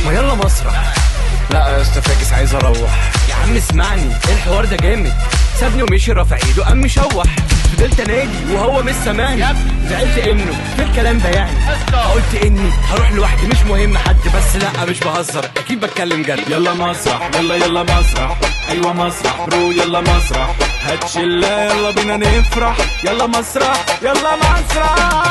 ما يلا مسرح. لا يا اسطى فاكس عايز اروح. يا عم اسمعني، ايه الحوار ده جامد. سابني ومشي رافع ايده قام مشوح. فضلت انادي وهو مش سامعني. زعلت انه في الكلام ده يعني. قلت اني هروح لوحدي مش مهم حد، بس لا مش بهزر اكيد بتكلم جد. يلا مسرح يلا يلا مسرح، ايوه مسرح برو يلا مسرح، هات شله يلا بينا نفرح، يلا مسرح يلا مسرح.